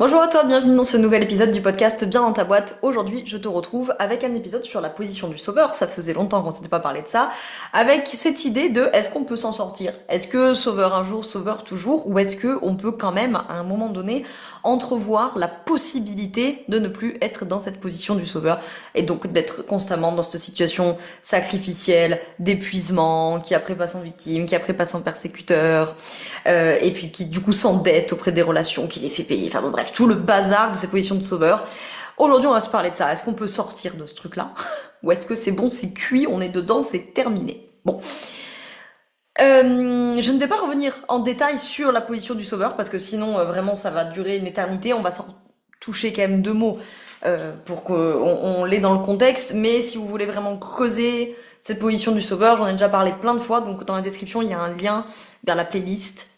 Bonjour à toi, bienvenue dans ce nouvel épisode du podcast Bien dans ta boîte. Aujourd'hui, je te retrouve avec un épisode sur la position du sauveur. Ça faisait longtemps qu'on s'était pas parlé de ça. Avec cette idée de est-ce qu'on peut s'en sortir? Est-ce que sauveur un jour, sauveur toujours? Ou est-ce que on peut quand même, à un moment donné, entrevoir la possibilité de ne plus être dans cette position du sauveur et donc d'être constamment dans cette situation sacrificielle, d'épuisement, qui après passe en victime, qui après passe en persécuteur, et puis qui du coup s'endette auprès des relations, qui les fait payer. Enfin bon, bref, tout le bazar de ces positions de sauveur. Aujourd'hui, on va se parler de ça. Est-ce qu'on peut sortir de ce truc-là? Ou est-ce que c'est bon, c'est cuit, on est dedans, c'est terminé? Bon. Je ne vais pas revenir en détail sur la position du sauveur, parce que sinon, vraiment, ça va durer une éternité. On va s'en toucher quand même deux mots pour qu'on l'ait dans le contexte. Mais si vous voulez vraiment creuser cette position du sauveur, j'en ai déjà parlé plein de fois. Donc dans la description, il y a un lien vers la playlist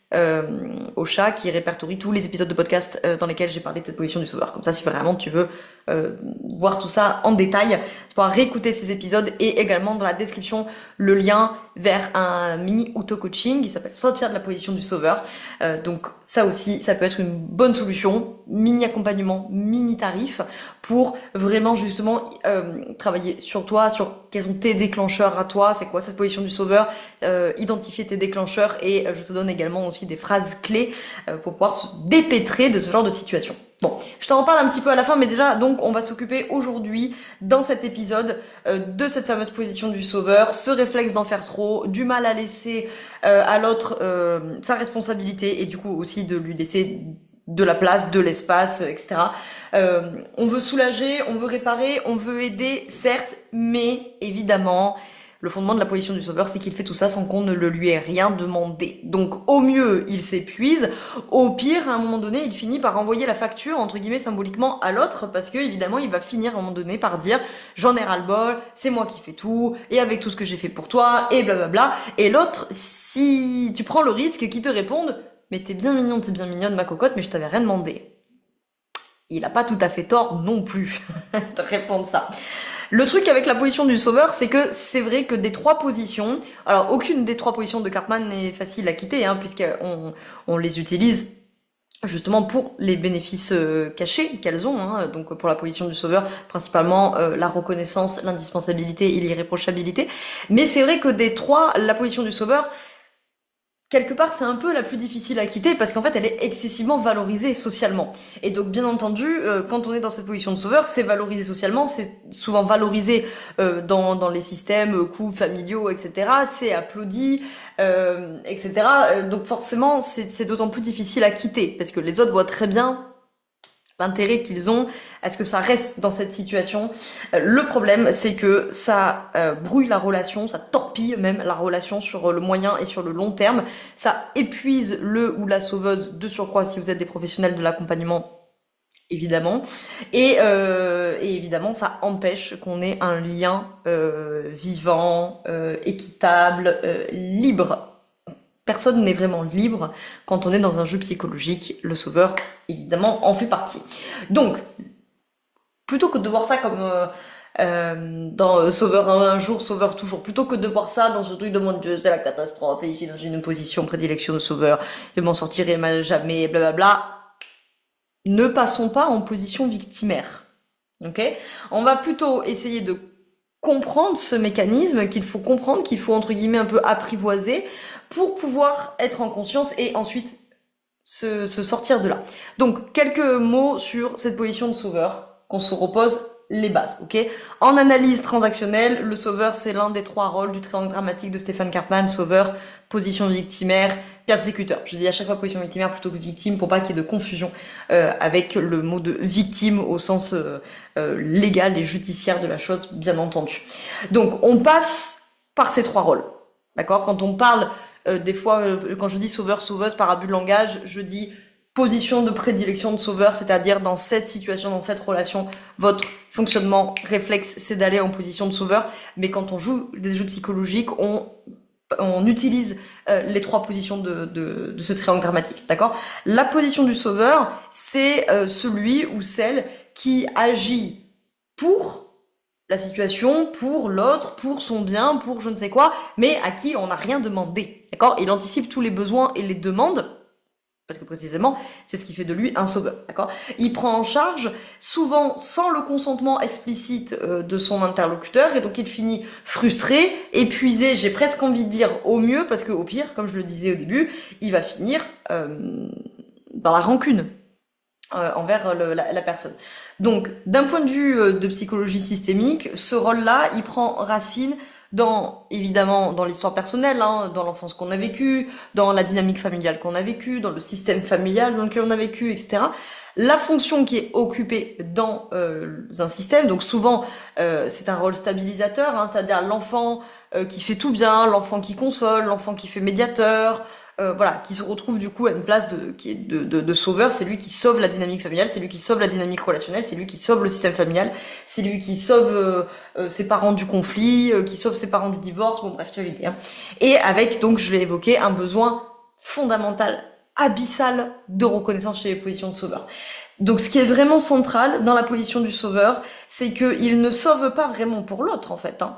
au chat qui répertorie tous les épisodes de podcast dans lesquels j'ai parlé de cette position du sauveur. Comme ça, si vraiment tu veux voir tout ça en détail, tu pourras réécouter ces épisodes et également dans la description le lien vers un mini auto-coaching qui s'appelle Sortir de la position du sauveur. Donc ça aussi, ça peut être une bonne solution, mini accompagnement, mini tarif pour vraiment justement travailler sur toi, sur quels sont tes déclencheurs à toi, c'est quoi cette position du sauveur, identifier tes déclencheurs et je te donne également aussi des phrases clés pour pouvoir se dépêtrer de ce genre de situation. Bon, je t'en reparle un petit peu à la fin, mais déjà, donc, on va s'occuper aujourd'hui, dans cet épisode, de cette fameuse position du sauveur, ce réflexe d'en faire trop, du mal à laisser à l'autre sa responsabilité, et du coup aussi de lui laisser de la place, de l'espace, etc. On veut soulager, on veut réparer, on veut aider, certes, mais évidemment, le fondement de la position du sauveur, c'est qu'il fait tout ça sans qu'on ne le lui ait rien demandé. Donc au mieux, il s'épuise, au pire, à un moment donné, il finit par envoyer la facture, entre guillemets, symboliquement à l'autre, parce que évidemment, il va finir à un moment donné par dire « j'en ai ras-le-bol, c'est moi qui fais tout, et avec tout ce que j'ai fait pour toi, et blablabla ». Et l'autre, si tu prends le risque qu'il te réponde « mais t'es bien mignon, t'es bien mignonne, ma cocotte, mais je t'avais rien demandé ». Il a pas tout à fait tort non plus de répondre ça. Le truc avec la position du sauveur, c'est que c'est vrai que des trois positions, alors aucune des trois positions de Cartman n'est facile à quitter, hein, puisqu'on les utilise justement pour les bénéfices cachés qu'elles ont, hein, donc pour la position du sauveur, principalement la reconnaissance, l'indispensabilité et l'irréprochabilité. Mais c'est vrai que des trois, la position du sauveur, quelque part, c'est un peu la plus difficile à quitter parce qu'en fait, elle est excessivement valorisée socialement. Et donc, bien entendu, quand on est dans cette position de sauveur, c'est valorisé socialement, c'est souvent valorisé dans les systèmes couples, familiaux, etc. C'est applaudi, etc. Donc forcément, c'est d'autant plus difficile à quitter parce que les autres voient très bien l'intérêt qu'ils ont à ce que ça reste dans cette situation. Le problème, c'est que ça brouille la relation, ça torpille même la relation sur le moyen et sur le long terme. Ça épuise le ou la sauveuse de surcroît si vous êtes des professionnels de l'accompagnement, évidemment. Et évidemment, ça empêche qu'on ait un lien vivant, équitable, libre. Personne n'est vraiment libre quand on est dans un jeu psychologique. Le sauveur, évidemment, en fait partie. Donc, plutôt que de voir ça comme dans Sauveur un jour, Sauveur toujours, plutôt que de voir ça dans ce truc de mon Dieu, c'est la catastrophe, et je suis dans une position prédilection de sauveur, je m'en sortirai jamais, blablabla, ne passons pas en position victimaire. Ok? On va plutôt essayer de comprendre ce mécanisme qu'il faut comprendre, qu'il faut entre guillemets un peu apprivoiser pour pouvoir être en conscience et ensuite se sortir de là. Donc, quelques mots sur cette position de sauveur, qu'on se repose les bases, ok? En analyse transactionnelle, le sauveur, c'est l'un des trois rôles du triangle dramatique de Stéphane Karpman, sauveur, position victimaire, persécuteur. Je dis à chaque fois position victimaire plutôt que victime pour pas qu'il y ait de confusion avec le mot de victime au sens légal et judiciaire de la chose, bien entendu. Donc, on passe par ces trois rôles, d'accord? Quand on parle des fois, quand je dis sauveur, sauveuse par abus de langage, je dis position de prédilection de sauveur, c'est-à-dire dans cette situation, dans cette relation, votre fonctionnement réflexe, c'est d'aller en position de sauveur. Mais quand on joue des jeux psychologiques, on utilise les trois positions de ce triangle dramatique, d'accord? La position du sauveur, c'est celui ou celle qui agit pour la situation, pour l'autre, pour son bien, pour je ne sais quoi, mais à qui on n'a rien demandé, d'accord? Il anticipe tous les besoins et les demandes Parce que précisément, c'est ce qui fait de lui un sauveur, d'accord? Il prend en charge, souvent sans le consentement explicite de son interlocuteur, et donc il finit frustré, épuisé, j'ai presque envie de dire au mieux, parce que au pire, comme je le disais au début, il va finir dans la rancune envers la personne. Donc, d'un point de vue de psychologie systémique, ce rôle-là, il prend racine évidemment, dans l'histoire personnelle, hein, dans l'enfance qu'on a vécue, dans la dynamique familiale qu'on a vécue, dans le système familial dans lequel on a vécu, etc. La fonction qui est occupée dans un système, donc souvent c'est un rôle stabilisateur, hein, c'est-à-dire l'enfant qui fait tout bien, l'enfant qui console, l'enfant qui fait médiateur, voilà, qui se retrouve du coup à une place de sauveur. C'est lui qui sauve la dynamique familiale, c'est lui qui sauve la dynamique relationnelle, c'est lui qui sauve le système familial, c'est lui qui sauve ses parents du conflit, qui sauve ses parents du divorce, bon bref, tu as l'idée. Hein. Et avec, donc je l'ai évoqué, un besoin fondamental, abyssal de reconnaissance chez les positions de sauveur. Donc ce qui est vraiment central dans la position du sauveur, c'est qu'il ne sauve pas vraiment pour l'autre en fait. Hein.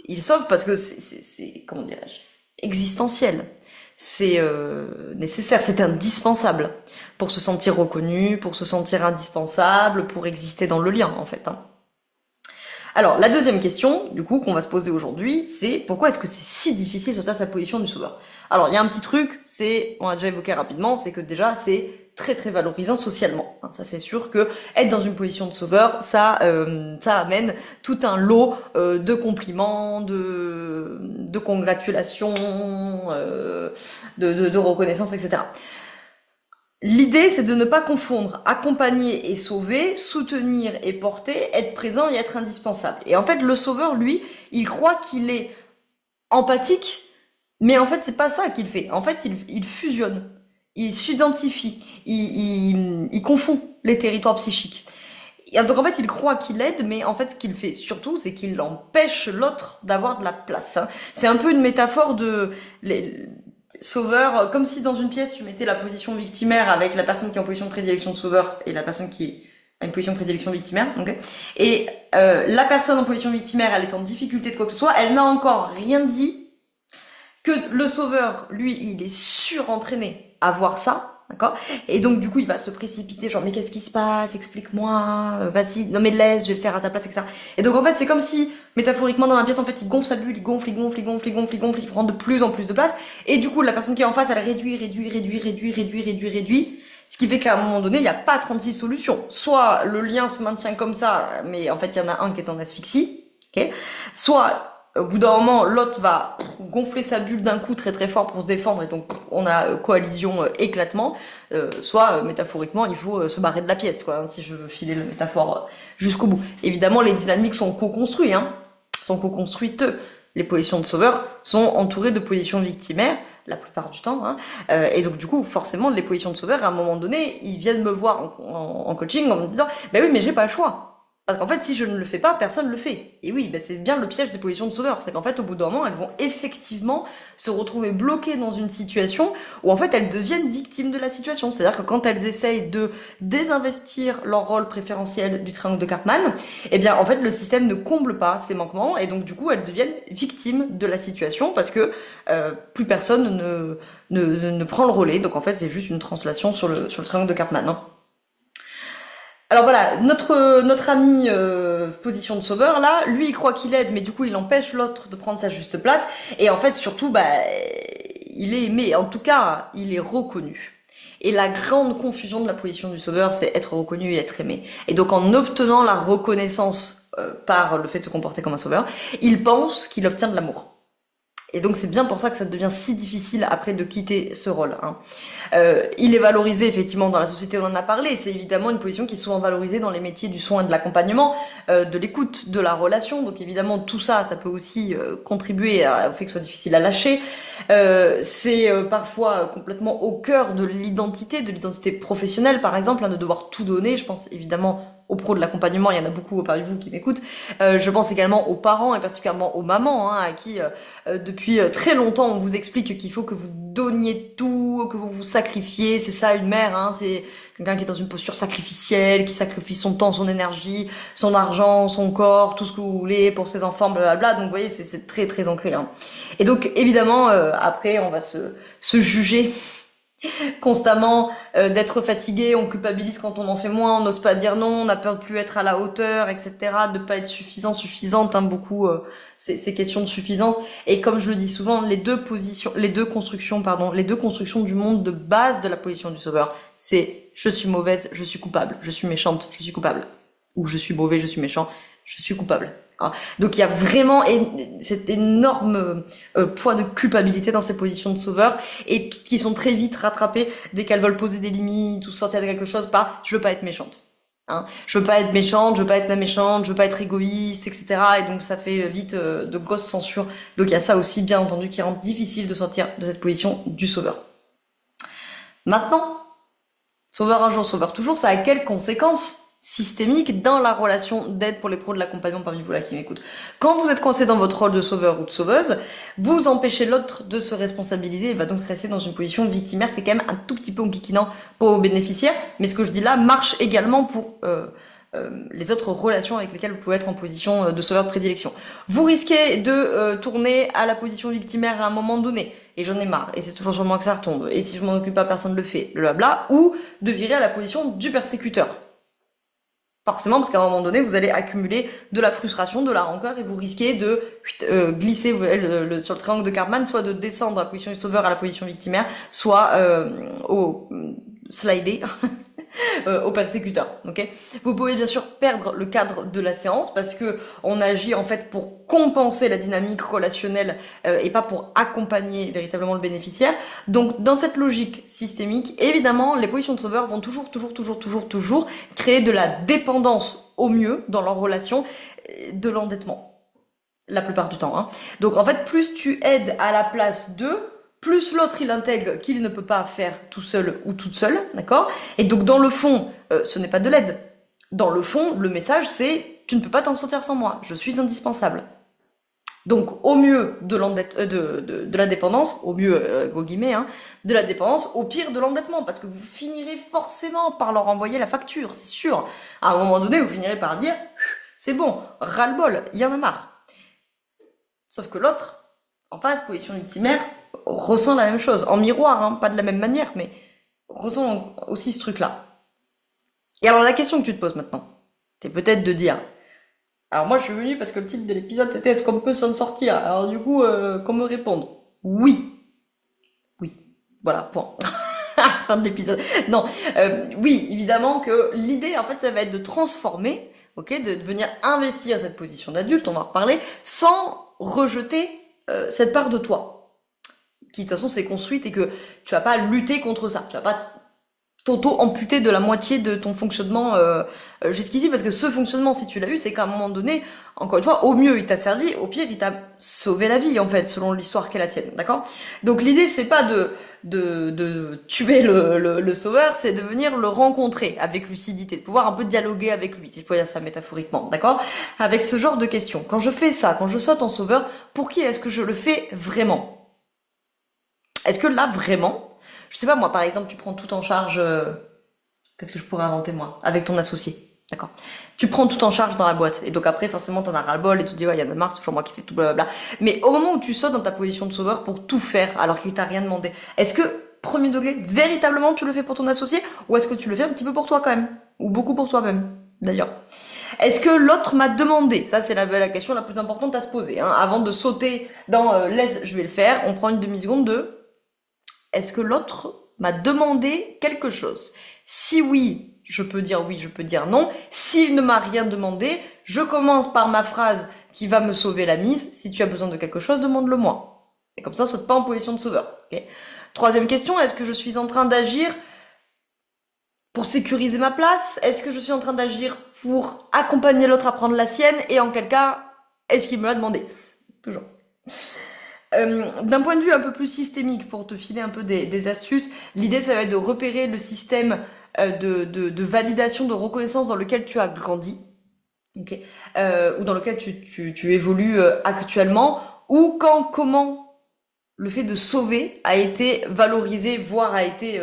Il sauve parce que c'est comment dirais-je, existentiel. C'est nécessaire, c'est indispensable pour se sentir reconnu, pour se sentir indispensable, pour exister dans le lien en fait. Hein. Alors la deuxième question, du coup, qu'on va se poser aujourd'hui, c'est pourquoi est-ce que c'est si difficile de sortir sa position du sauveur? Alors il y a un petit truc, on a déjà évoqué rapidement, c'est que déjà c'est très très valorisant socialement. Ça c'est sûr que être dans une position de sauveur, ça amène tout un lot de compliments, de congratulations, de reconnaissance, etc. L'idée, c'est de ne pas confondre accompagner et sauver, soutenir et porter, être présent et être indispensable. Et en fait, le sauveur, lui, il croit qu'il est empathique, mais en fait, c'est pas ça qu'il fait. En fait, il fusionne, il s'identifie, il confond les territoires psychiques. Et donc en fait, il croit qu'il aide, mais en fait, ce qu'il fait surtout, c'est qu'il empêche l'autre d'avoir de la place. Hein. C'est un peu une métaphore de sauveur, comme si dans une pièce, tu mettais la position victimaire avec la personne qui est en position de prédilection de sauveur et la personne qui a une position de prédilection victimaire. Okay. Et la personne en position victimaire, elle est en difficulté de quoi que ce soit, elle n'a encore rien dit, que le sauveur, lui, il est surentraîné à voir ça. D'accord? Et donc, du coup, il va se précipiter, genre, mais qu'est-ce qui se passe? Explique-moi, vas-y, non mais laisse, je vais le faire à ta place, etc. Et donc, en fait, c'est comme si, métaphoriquement, dans la pièce, en fait, il gonfle sa bulle, il gonfle, il prend de plus en plus de place. Et du coup, la personne qui est en face, elle réduit. Ce qui fait qu'à un moment donné, il n'y a pas 36 solutions. Soit le lien se maintient comme ça, mais en fait, il y en a un qui est en asphyxie, ok? Soit, au bout d'un moment, l'autre va gonfler sa bulle d'un coup très très fort pour se défendre et donc on a coalition, éclatement. Soit métaphoriquement, il faut se barrer de la pièce, quoi. Hein, si je veux filer la métaphore jusqu'au bout. Évidemment, les dynamiques sont co-construites, hein, sont co-construites. Les positions de sauveur sont entourées de positions victimaires la plupart du temps. Hein. Et donc du coup, forcément, les positions de sauveur, à un moment donné, ils viennent me voir en coaching en me disant, bah oui, mais j'ai pas le choix. Parce qu'en fait, si je ne le fais pas, personne ne le fait. Et oui, bah c'est bien le piège des positions de sauveur. C'est qu'en fait, au bout d'un moment, elles vont effectivement se retrouver bloquées dans une situation où en fait, elles deviennent victimes de la situation. C'est-à-dire que quand elles essayent de désinvestir leur rôle préférentiel du triangle de Karpman, eh bien, en fait, le système ne comble pas ces manquements et donc du coup, elles deviennent victimes de la situation parce que plus personne ne prend le relais. Donc en fait, c'est juste une translation sur le triangle de Karpman. Hein. Alors voilà, notre ami position de sauveur là, lui il croit qu'il aide, mais du coup il empêche l'autre de prendre sa juste place. Et en fait surtout, bah, il est aimé, en tout cas il est reconnu. Et la grande confusion de la position du sauveur, c'est être reconnu et être aimé. Et donc en obtenant la reconnaissance par le fait de se comporter comme un sauveur, il pense qu'il obtient de l'amour. Et donc c'est bien pour ça que ça devient si difficile après de quitter ce rôle. Hein. Il est valorisé effectivement dans la société, on en a parlé, c'est évidemment une position qui est souvent valorisée dans les métiers du soin et de l'accompagnement, de l'écoute, de la relation, donc évidemment tout ça, ça peut aussi contribuer au fait que ce soit difficile à lâcher. C'est parfois complètement au cœur de l'identité professionnelle par exemple, hein, de devoir tout donner, je pense évidemment aux pros de l'accompagnement, il y en a beaucoup parmi vous qui m'écoutent. Je pense également aux parents et particulièrement aux mamans, hein, à qui depuis très longtemps on vous explique qu'il faut que vous donniez tout, que vous vous sacrifiez. C'est ça une mère, hein, c'est quelqu'un qui est dans une posture sacrificielle, qui sacrifie son temps, son énergie, son argent, son corps, tout ce que vous voulez pour ses enfants, blablabla. Donc vous voyez, c'est très très ancré. Hein. Et donc évidemment après on va se juger constamment d'être fatigué, on culpabilise quand on en fait moins, on n'ose pas dire non, on a peur de plus être à la hauteur, etc., de pas être suffisant, suffisante, hein, beaucoup ces questions de suffisance. Et comme je le dis souvent, les deux constructions du monde de base de la position du sauveur, c'est je suis mauvaise, je suis coupable, je suis méchante, je suis coupable, ou je suis mauvais, je suis méchant, je suis coupable. Donc il y a vraiment cet énorme poids de culpabilité dans ces positions de sauveur et qui sont très vite rattrapées dès qu'elles veulent poser des limites ou sortir de quelque chose par je veux pas être méchante. Je veux pas être méchante, je veux pas être la méchante, je veux pas être égoïste, etc. Et donc ça fait vite de grosses censures. Donc il y a ça aussi bien entendu qui rend difficile de sortir de cette position du sauveur. Maintenant, sauveur un jour, sauveur toujours, ça a quelles conséquences systémique dans la relation d'aide pour les pros de l'accompagnement parmi vous là qui m'écoutent. Quand vous êtes coincé dans votre rôle de sauveur ou de sauveuse, vous empêchez l'autre de se responsabiliser, il va donc rester dans une position victimaire, c'est quand même un tout petit peu enquiquinant pour vos bénéficiaires, mais ce que je dis là marche également pour les autres relations avec lesquelles vous pouvez être en position de sauveur de prédilection. Vous risquez de tourner à la position victimaire à un moment donné, et j'en ai marre, et c'est toujours sur moi que ça retombe, et si je m'en occupe pas, personne ne le fait, blabla, ou de virer à la position du persécuteur. Forcément, parce qu'à un moment donné, vous allez accumuler de la frustration, de la rancœur, et vous risquez de glisser sur le triangle de Karpman, soit de descendre à la position du sauveur à la position victimaire, soit au slider au persécuteur. Ok. Vous pouvez bien sûr perdre le cadre de la séance parce que on agit en fait pour compenser la dynamique relationnelle et pas pour accompagner véritablement le bénéficiaire. Donc dans cette logique systémique, évidemment, les positions de sauveur vont toujours créer de la dépendance au mieux dans leur relation, de l'endettement. La plupart du temps. Donc en fait, plus tu aides à la place d'eux, plus l'autre il intègre qu'il ne peut pas faire tout seul ou toute seule, d'accord? Et donc dans le fond, ce n'est pas de l'aide. Dans le fond, le message c'est tu ne peux pas t'en sortir sans moi, je suis indispensable. Donc au mieux de la dépendance, au mieux gros guillemets, de la dépendance, au pire de l'endettement, parce que vous finirez forcément par leur envoyer la facture, c'est sûr. À un moment donné, vous finirez par dire c'est bon, ras-le-bol, il y en a marre. Sauf que l'autre, en face, position victimaire, ressent la même chose, en miroir, pas de la même manière, mais ressent aussi ce truc-là. Et alors la question que tu te poses maintenant, c'est peut-être de dire, alors moi je suis venue parce que le titre de l'épisode c'était est-ce qu'on peut s'en sortir? Alors du coup, qu'on me réponde, oui. Oui. Voilà, point. Fin de l'épisode. Non, oui, évidemment que l'idée en fait ça va être de transformer, ok, de venir investir cette position d'adulte, on va en reparler, sans rejeter cette part de toi qui de toute façon s'est construite et que tu vas pas lutter contre ça, tu vas pas t'auto-amputer de la moitié de ton fonctionnement jusqu'ici, parce que ce fonctionnement, si tu l'as eu, c'est qu'à un moment donné, encore une fois, au mieux il t'a servi, au pire il t'a sauvé la vie en fait, selon l'histoire qu'est la tienne, d'accord? Donc l'idée c'est pas de tuer le sauveur, c'est de venir le rencontrer avec lucidité, de pouvoir un peu dialoguer avec lui, si je peux dire ça métaphoriquement, d'accord? Avec ce genre de questions. Quand je fais ça, quand je saute en sauveur, pour qui est-ce que je le fais vraiment? Est-ce que là, vraiment, je sais pas moi, par exemple, tu prends tout en charge, qu'est-ce que je pourrais inventer moi, avec ton associé, d'accord? Tu prends tout en charge dans la boîte, et donc après, forcément, t'en as ras-le-bol, et tu te dis, ouais, il y en a marre, c'est toujours moi qui fais tout, blablabla. Mais au moment où tu sautes dans ta position de sauveur pour tout faire, alors qu'il t'a rien demandé, est-ce que, premier degré, véritablement, tu le fais pour ton associé, ou est-ce que tu le fais un petit peu pour toi quand même? Ou beaucoup pour toi-même, d'ailleurs. Est-ce que l'autre m'a demandé? Ça, c'est la question la plus importante à se poser, avant de sauter dans laisse, je vais le faire, on prend une demi-seconde de est-ce que l'autre m'a demandé quelque chose? Si oui, je peux dire oui, je peux dire non. S'il ne m'a rien demandé, je commence par ma phrase qui va me sauver la mise. Si tu as besoin de quelque chose, demande-le-moi. Et comme ça, saute pas en position de sauveur. Okay. Troisième question, est-ce que je suis en train d'agir pour sécuriser ma place? Est-ce que je suis en train d'agir pour accompagner l'autre à prendre la sienne? Et en quel cas, est-ce qu'il me l'a demandé? Toujours. D'un point de vue un peu plus systémique, pour te filer un peu des astuces, l'idée ça va être de repérer le système de validation, de reconnaissance dans lequel tu as grandi, okay, ou dans lequel tu évolues actuellement, ou comment le fait de sauver a été valorisé, voire a été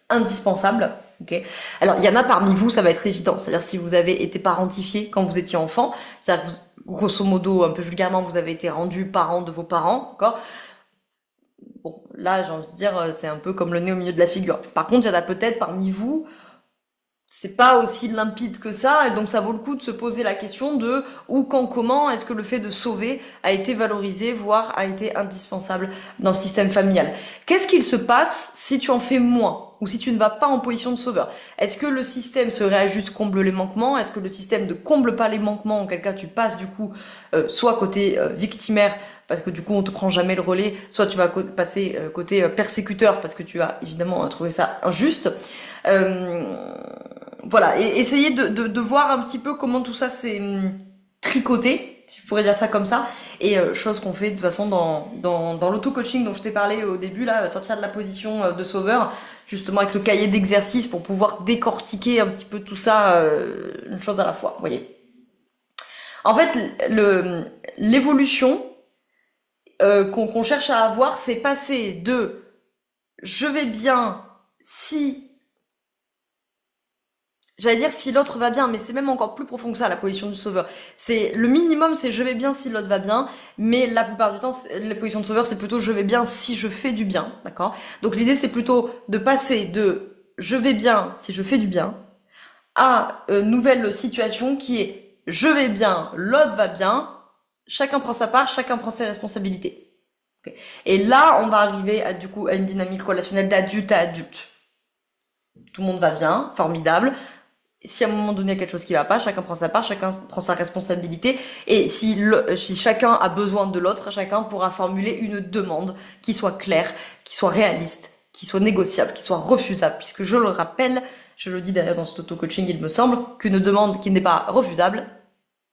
indispensable. Okay. Alors il y en a parmi vous, ça va être évident, c'est-à-dire si vous avez été parentifié quand vous étiez enfant, c'est-à-dire que vous, grosso modo, un peu vulgairement, vous avez été rendu parent de vos parents, d'accord? Bon, là, j'ai envie de dire, c'est un peu comme le nez au milieu de la figure. Par contre, il y en a peut-être parmi vous, c'est pas aussi limpide que ça, et donc ça vaut le coup de se poser la question de où, quand, comment est-ce que le fait de sauver a été valorisé, voire a été indispensable dans le système familial. Qu'est-ce qu'il se passe si tu en fais moins, ou si tu ne vas pas en position de sauveur? Est-ce que le système se réajuste, comble les manquements? Est-ce que le système ne comble pas les manquements, en quel cas tu passes du coup soit côté victimaire, parce que du coup on te prend jamais le relais, soit tu vas passer côté persécuteur, parce que tu as évidemment trouvé ça injuste. Voilà, et essayer de voir un petit peu comment tout ça s'est tricoté, si je pourrais dire ça comme ça, et chose qu'on fait de toute façon dans l'auto-coaching dont je t'ai parlé au début, là, sortir de la position de sauveur, justement avec le cahier d'exercice pour pouvoir décortiquer un petit peu tout ça, une chose à la fois, vous voyez. En fait, l'évolution qu'on cherche à avoir, c'est passer de je vais bien si... J'allais dire si l'autre va bien, mais c'est même encore plus profond que ça, la position du sauveur. C'est le minimum, c'est je vais bien si l'autre va bien, mais la plupart du temps, la position de sauveur, c'est plutôt je vais bien si je fais du bien, d'accord? Donc l'idée, c'est plutôt de passer de je vais bien si je fais du bien à nouvelle situation qui est je vais bien, l'autre va bien, chacun prend sa part, chacun prend ses responsabilités. Okay. Et là, on va arriver à, du coup, à une dynamique relationnelle d'adulte à adulte. Tout le monde va bien, formidable. Si à un moment donné il y a quelque chose qui va pas, chacun prend sa part, chacun prend sa responsabilité, et si chacun a besoin de l'autre, chacun pourra formuler une demande qui soit claire, qui soit réaliste, qui soit négociable, qui soit refusable, puisque je le rappelle, je le dis d'ailleurs dans cet auto-coaching, il me semble, qu'une demande qui n'est pas refusable,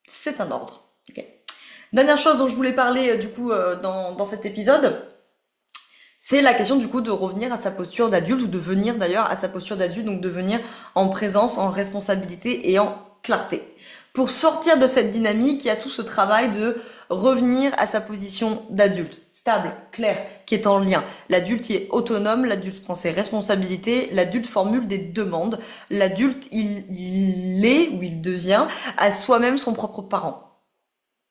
c'est un ordre. Okay. Dernière chose dont je voulais parler du coup dans cet épisode, c'est la question du coup de revenir à sa posture d'adulte, ou de venir d'ailleurs à sa posture d'adulte, donc de venir en présence, en responsabilité et en clarté. Pour sortir de cette dynamique, il y a tout ce travail de revenir à sa position d'adulte, stable, clair, qui est en lien. L'adulte qui est autonome, l'adulte prend ses responsabilités, l'adulte formule des demandes, l'adulte il est ou il devient à soi-même son propre parent.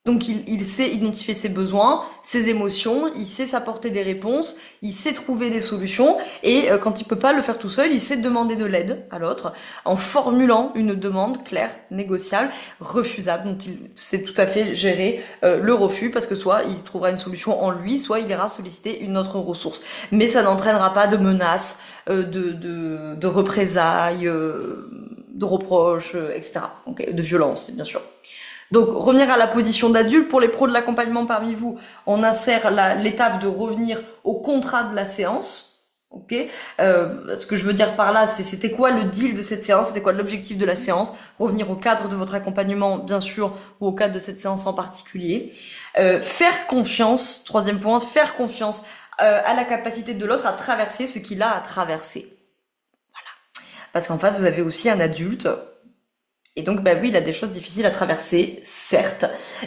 Donc il sait identifier ses besoins, ses émotions, il sait s'apporter des réponses, il sait trouver des solutions, et quand il peut pas le faire tout seul, il sait demander de l'aide à l'autre en formulant une demande claire, négociable, refusable, dont il sait tout à fait gérer le refus, parce que soit il trouvera une solution en lui, soit il ira solliciter une autre ressource. Mais ça n'entraînera pas de menaces, de représailles, de reproches, etc. Okay, de violence, bien sûr. Donc revenir à la position d'adulte, pour les pros de l'accompagnement parmi vous, on insère l'étape de revenir au contrat de la séance. Ok, ce que je veux dire par là, c'est c'était quoi le deal de cette séance, c'était quoi l'objectif de la séance, revenir au cadre de votre accompagnement bien sûr, ou au cadre de cette séance en particulier. Faire confiance, troisième point, faire confiance à la capacité de l'autre à traverser ce qu'il a à traverser. Voilà. Parce qu'en face, vous avez aussi un adulte. Et donc, bah oui, il a des choses difficiles à traverser, certes,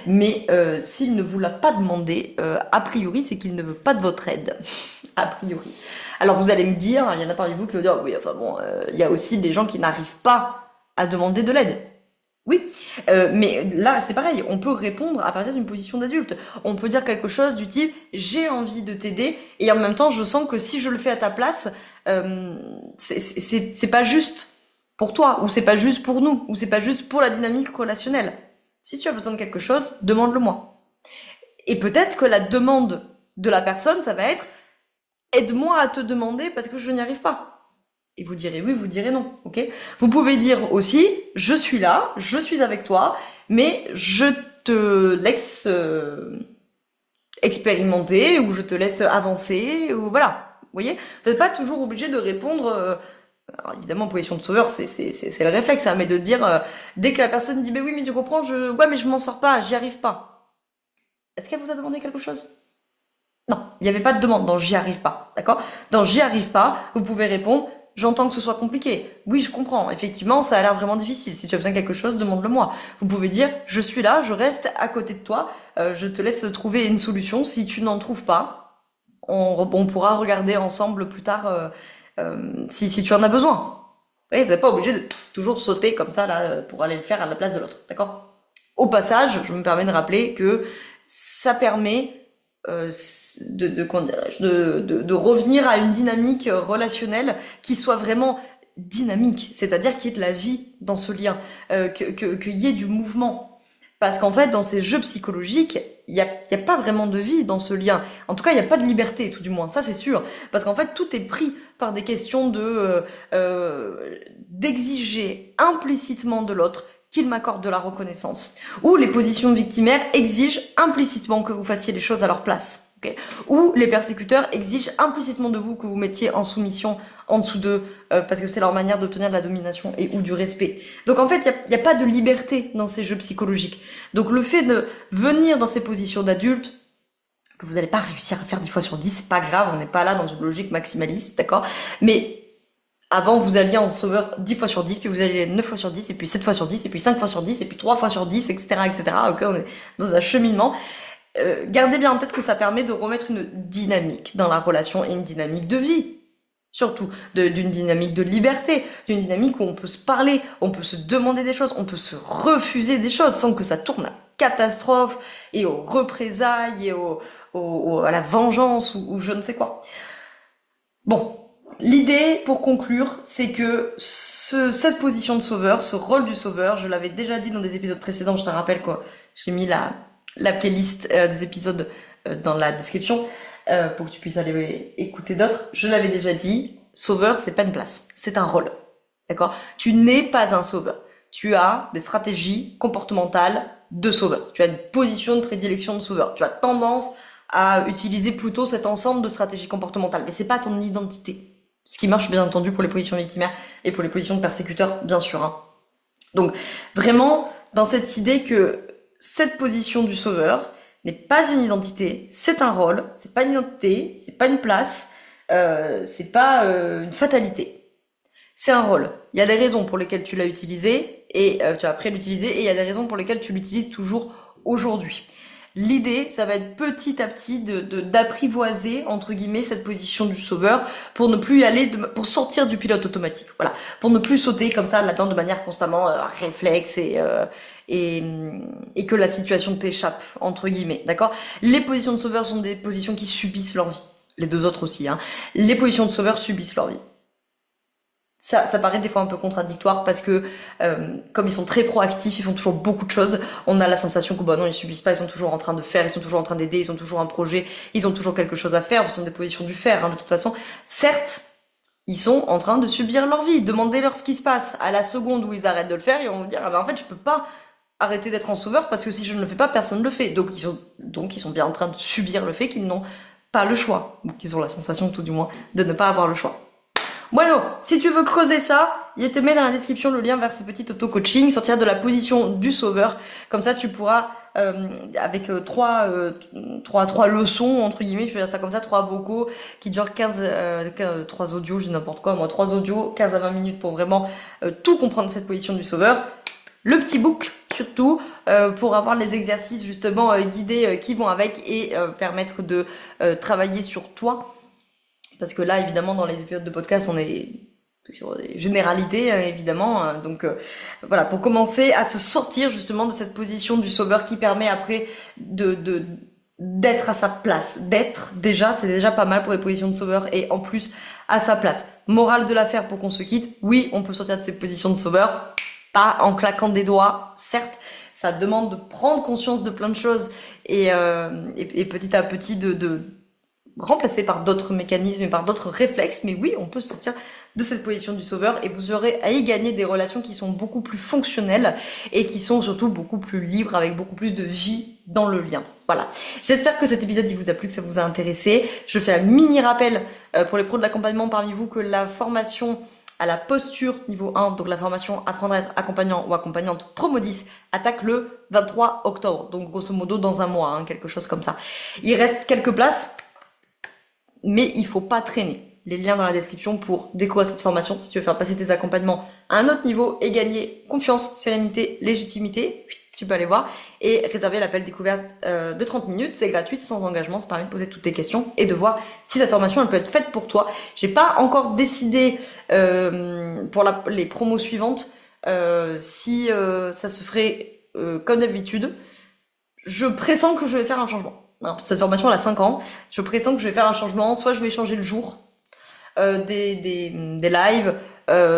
mais s'il ne vous l'a pas demandé, a priori, c'est qu'il ne veut pas de votre aide, a priori. Alors vous allez me dire, il y en a parmi vous qui vont dire, oui, enfin bon, il y a aussi des gens qui n'arrivent pas à demander de l'aide. Oui, mais là, c'est pareil, on peut répondre à partir d'une position d'adulte. On peut dire quelque chose du type, j'ai envie de t'aider, et en même temps, je sens que si je le fais à ta place, c'est pas juste pour toi, ou c'est pas juste pour nous, ou c'est pas juste pour la dynamique relationnelle. Si tu as besoin de quelque chose, demande-le-moi. Et peut-être que la demande de la personne, ça va être aide-moi à te demander parce que je n'y arrive pas. Et vous direz oui, vous direz non, ok? Vous pouvez dire aussi je suis là, je suis avec toi, mais je te laisse expérimenter, ou je te laisse avancer, ou voilà. Vous voyez? Vous n'êtes pas toujours obligé de répondre. Alors évidemment, position de sauveur, c'est le réflexe, hein, mais de dire, dès que la personne dit, mais oui, mais tu comprends, ouais, mais je m'en sors pas, j'y arrive pas. Est-ce qu'elle vous a demandé quelque chose? Non, il n'y avait pas de demande dans j'y arrive pas, d'accord? Dans j'y arrive pas, vous pouvez répondre, j'entends que ce soit compliqué. Oui, je comprends, effectivement, ça a l'air vraiment difficile. Si tu as besoin de quelque chose, demande-le-moi. Vous pouvez dire, je suis là, je reste à côté de toi, je te laisse trouver une solution. Si tu n'en trouves pas, on pourra regarder ensemble plus tard si tu en as besoin. Oui, vous n'êtes pas obligé de toujours sauter comme ça là pour aller le faire à la place de l'autre, d'accord? Au passage, je me permets de rappeler que ça permet comment dirais-je, de revenir à une dynamique relationnelle qui soit vraiment dynamique, c'est-à-dire qu'il y ait de la vie dans ce lien, qu'il y ait du mouvement. Parce qu'en fait, dans ces jeux psychologiques, il y a pas vraiment de vie dans ce lien. En tout cas, il n'y a pas de liberté, tout du moins, ça c'est sûr. Parce qu'en fait, tout est pris par des questions d'exiger implicitement de l'autre qu'il m'accorde de la reconnaissance. Ou les positions victimaires exigent implicitement que vous fassiez les choses à leur place. Okay. Ou les persécuteurs exigent implicitement de vous que vous mettiez en soumission en dessous d'eux, parce que c'est leur manière d'obtenir de la domination et ou du respect. Donc en fait, il y a pas de liberté dans ces jeux psychologiques. Donc le fait de venir dans ces positions d'adultes, que vous n'allez pas réussir à faire 10 fois sur 10, c'est pas grave, on n'est pas là dans une logique maximaliste, d'accord? Mais avant, vous alliez en sauveur 10 fois sur 10, puis vous alliez 9 fois sur 10, et puis 7 fois sur 10, et puis 5 fois sur 10, et puis 3 fois sur 10, etc., etc. Ok, on est dans un cheminement. Gardez bien en tête que ça permet de remettre une dynamique dans la relation et une dynamique de vie. Surtout, d'une dynamique de liberté, d'une dynamique où on peut se parler, on peut se demander des choses, on peut se refuser des choses sans que ça tourne à catastrophe et aux représailles et à la vengeance ou je ne sais quoi. Bon, l'idée, pour conclure, c'est que cette position de sauveur, ce rôle du sauveur, je l'avais déjà dit dans des épisodes précédents, je te rappelle que j'ai mis la playlist des épisodes dans la description pour que tu puisses aller écouter d'autres. Je l'avais déjà dit, sauveur, c'est pas une place, c'est un rôle. D'accord? Tu n'es pas un sauveur. Tu as des stratégies comportementales de sauveur. Tu as une position de prédilection de sauveur. Tu as tendance à utiliser plutôt cet ensemble de stratégies comportementales. Mais c'est pas ton identité. Ce qui marche bien entendu pour les positions victimaires et pour les positions de persécuteurs, bien sûr. Hein. Donc vraiment, dans cette idée que cette position du sauveur n'est pas une identité, c'est un rôle, c'est pas une identité, c'est pas une place, c'est pas une fatalité. C'est un rôle. Il y a des raisons pour lesquelles tu l'as utilisé et tu as appris à l'utiliser et il y a des raisons pour lesquelles tu l'utilises toujours aujourd'hui. L'idée, ça va être petit à petit d'apprivoiser, entre guillemets, cette position du sauveur pour ne plus y aller, pour sortir du pilote automatique. Voilà. Pour ne plus sauter comme ça là-dedans de manière constamment réflexe et que la situation t'échappe, entre guillemets. D'accord? Les positions de sauveur sont des positions qui subissent leur vie. Les deux autres aussi, hein. Les positions de sauveur subissent leur vie. Ça paraît des fois un peu contradictoire parce que comme ils sont très proactifs, ils font toujours beaucoup de choses, on a la sensation que bah non, ils subissent pas, ils sont toujours en train de faire, ils sont toujours en train d'aider, ils ont toujours un projet, ils ont toujours quelque chose à faire, ce sont des positions du faire, hein, de toute façon. Certes, ils sont en train de subir leur vie, demandez-leur ce qui se passe. À la seconde où ils arrêtent de le faire, ils vont vous dire ah ben en fait je peux pas arrêter d'être en sauveur parce que si je ne le fais pas, personne ne le fait. Donc ils sont bien en train de subir le fait qu'ils n'ont pas le choix, ou qu'ils ont la sensation tout du moins de ne pas avoir le choix. Bueno, si tu veux creuser ça, il te met dans la description le lien vers ces petits auto-coaching, sortir de la position du sauveur. Comme ça, tu pourras, avec trois leçons, entre guillemets, je vais dire ça comme ça, 3 vocaux qui durent 3 audios, je dis n'importe quoi, moi, 3 audios, 15 à 20 minutes pour vraiment tout comprendre cette position du sauveur. Le petit book, surtout, pour avoir les exercices, justement, guidés qui vont avec et permettre de travailler sur toi. Parce que là, évidemment, dans les épisodes de podcast, on est sur des généralités, évidemment. Donc voilà, pour commencer à se sortir justement de cette position du sauveur qui permet après d'être à sa place. D'être déjà, c'est déjà pas mal pour les positions de sauveur et en plus à sa place. Morale de l'affaire pour qu'on se quitte. Oui, on peut sortir de ces positions de sauveur. Pas en claquant des doigts, certes. Ça demande de prendre conscience de plein de choses et petit à petit de remplacé par d'autres mécanismes et par d'autres réflexes, mais oui, on peut sortir de cette position du sauveur et vous aurez à y gagner des relations qui sont beaucoup plus fonctionnelles et qui sont surtout beaucoup plus libres avec beaucoup plus de vie dans le lien. Voilà. J'espère que cet épisode il vous a plu, que ça vous a intéressé. Je fais un mini rappel pour les pros de l'accompagnement parmi vous que la formation à la posture niveau 1, donc la formation apprendre à être accompagnant ou accompagnante Promo 10 attaque le 23 octobre, donc grosso modo dans un mois, hein, quelque chose comme ça. Il reste quelques places. Mais il faut pas traîner. Les liens dans la description pour découvrir cette formation si tu veux faire passer tes accompagnements à un autre niveau et gagner confiance, sérénité, légitimité. Tu peux aller voir et réserver l'appel découverte de 30 minutes. C'est gratuit, c'est sans engagement. Ça permet de poser toutes tes questions et de voir si cette formation elle peut être faite pour toi. J'ai pas encore décidé pour les promos suivantes si ça se ferait comme d'habitude. Je pressens que je vais faire un changement. Non, cette formation, elle a 5 ans. Je pressens que je vais faire un changement. Soit je vais changer le jour des lives,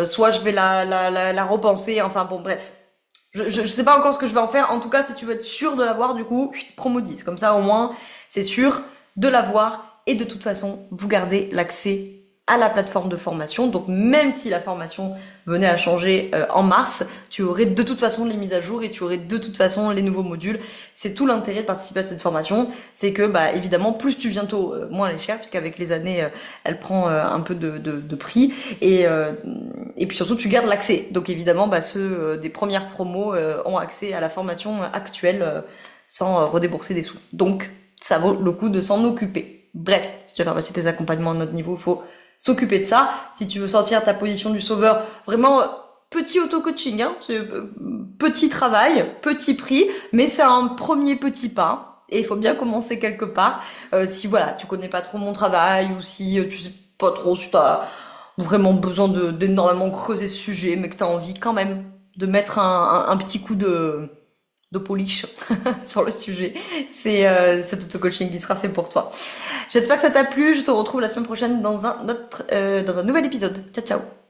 soit je vais la repenser. Enfin bon, bref. Je sais pas encore ce que je vais en faire. En tout cas, si tu veux être sûr de l'avoir, du coup, promo 10. Comme ça, au moins, c'est sûr de l'avoir. Et de toute façon, vous gardez l'accès à la plateforme de formation. Donc, même si la formation venait à changer en mars, tu aurais de toute façon les mises à jour et tu aurais de toute façon les nouveaux modules. C'est tout l'intérêt de participer à cette formation. C'est que, bah, évidemment, plus tu viens tôt, moins elle est chère, puisqu'avec les années, elle prend un peu de prix. Et puis surtout, tu gardes l'accès. Donc évidemment, bah, ceux des premières promos ont accès à la formation actuelle sans redébourser des sous. Donc, ça vaut le coup de s'en occuper. Bref, si tu veux faire passer tes accompagnements à notre niveau, il faut s'occuper de ça. Si tu veux sortir ta position du sauveur, vraiment petit auto-coaching, hein, c'est petit travail, petit prix, mais c'est un premier petit pas. Et il faut bien commencer quelque part. Si voilà, tu connais pas trop mon travail ou si tu sais pas trop si t'as vraiment besoin d'énormément creuser ce sujet, mais que t'as envie quand même de mettre un petit coup de polish sur le sujet, c'est cet auto-coaching qui sera fait pour toi. J'espère que ça t'a plu. Je te retrouve la semaine prochaine dans un nouvel épisode. Ciao ciao.